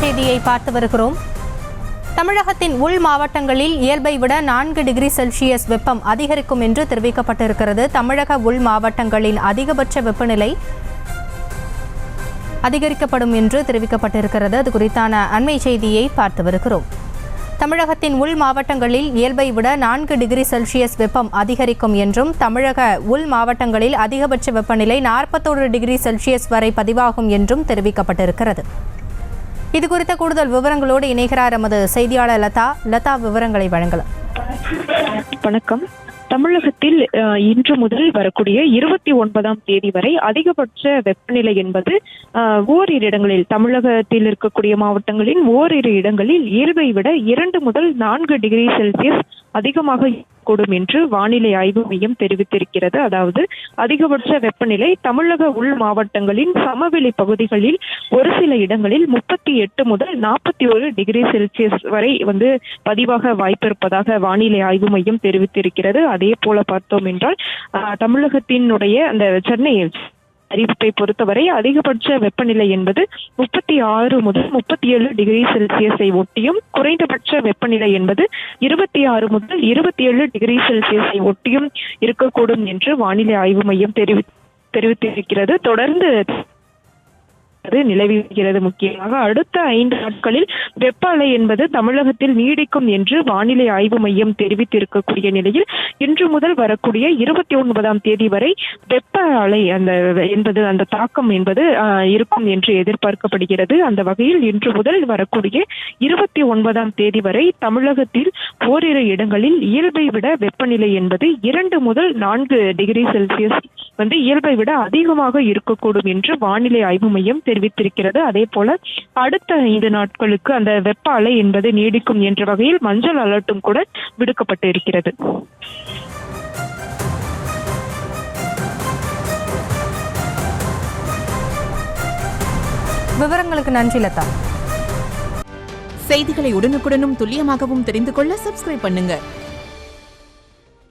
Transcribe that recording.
செய்தியை பார்த்து வருகிறோம். தமிழகத்தின் உள் மாவட்டங்களில் இயல்பை விட 4 டிகிரி செல்சியஸ் வெப்பம் அதிகரிக்கும் என்று தெரிவிக்கப்பட்டிருக்கிறது. தமிழக உள் மாவட்டங்களின் அதிகபட்ச வெப்பநிலை அதிகரிக்கப்படும் என்று தெரிவிக்கப்பட்டிருக்கிறது. அது குறித்தான அண்மை செய்தியை பார்த்து வருகிறோம். தமிழகத்தின் உள் மாவட்டங்களில் இயல்பை விட 4 டிகிரி செல்சியஸ் வெப்பம் அதிகரிக்கும் என்றும் தமிழக உள் மாவட்டங்களில் அதிகபட்ச வெப்பநிலை 41 டிகிரி செல்சியஸ் வரை பதிவாகும் என்றும் தெரிவிக்கப்பட்டிருக்கிறது. இது குறித்த கூடுதல் விவரங்களோடு இணைகிறார் எமது செய்தியாளர் லதா விவரங்களை வழங்கலாம். வணக்கம். தமிழகத்தில் இன்று முதல் வரக்கூடிய 29ஆம் தேதி வரை அதிகபட்ச வெப்பநிலை என்பது ஓரிரு இடங்களில் தமிழகத்தில் இருக்கக்கூடிய மாவட்டங்களில் ஓரிரு இடங்களில் இயல்பை விட 2 முதல் 4 டிகிரி செல்சியஸ் அதிகமாக கூடும் என்று வானிலை ஆய்வு மையம் தெரிவித்திருக்கிறது. அதாவது அதிகபட்ச வெப்பநிலை தமிழக உள் மாவட்டங்களின் சமவெளி பகுதிகளில் ஒரு சில இடங்களில் 38 முதல் 41 டிகிரி செல்சியஸ் வரை பதிவாக வாய்ப்பிருப்பதாக வானிலை ஆய்வு மையம் தெரிவித்திருக்கிறது. அதே போல பார்த்தோம் என்றால் தமிழகத்தினுடைய அந்த சென்னை அறிவிப்பை பொறுத்தவரை அதிகபட்ச வெப்பநிலை என்பது 36 முதல் 37 டிகிரி செல்சியஸை ஒட்டியும் குறைந்தபட்ச வெப்பநிலை என்பது 26 முதல் 27 டிகிரி செல்சியஸை ஒட்டியும் இருக்கக்கூடும் என்று வானிலை ஆய்வு மையம் தெரிவித்திருக்கிறது. தொடர்ந்து நிலவுகிறது. முக்கியமாக அடுத்த 5 நாட்களில் வெப்ப அலை என்பது தமிழகத்தில் நீடிக்கும் என்று வானிலை ஆய்வு மையம் தெரிவித்திருக்கக்கூடிய நிலையில் இன்று முதல் வரக்கூடிய 29ஆம் தேதி வரை வெப்ப அலை அந்த தாக்கம் என்பது இருக்கும் என்று எதிர்பார்க்கப்படுகிறது. அந்த வகையில் இன்று முதல் வரக்கூடிய 29ஆம் தேதி வரை தமிழகத்தில் ஓரிரு இடங்களில் இயல்பை விட வெப்பநிலை என்பது 2 முதல் 4 டிகிரி செல்சியஸ் இயல்பை விட அதிகமாக இருக்கக்கூடும் என்று வானிலை ஆய்வு மையம் தெரிவித்திருக்கிறது. அதே போல அடுத்த 5 நாட்களுக்கு அந்த வெப்ப அலை என்பது நீடிக்கும் என்ற வகையில் மஞ்சள் அலர்ட்டும் கூட விடுக்கப்பட்டு இருக்கிறது. விவரங்களுக்கு நன்றி லதா. செய்திகளை உடனுக்குடனும் துல்லியமாகவும் தெரிந்து கொள்ள சப்ஸ்கிரைப் பண்ணுங்க.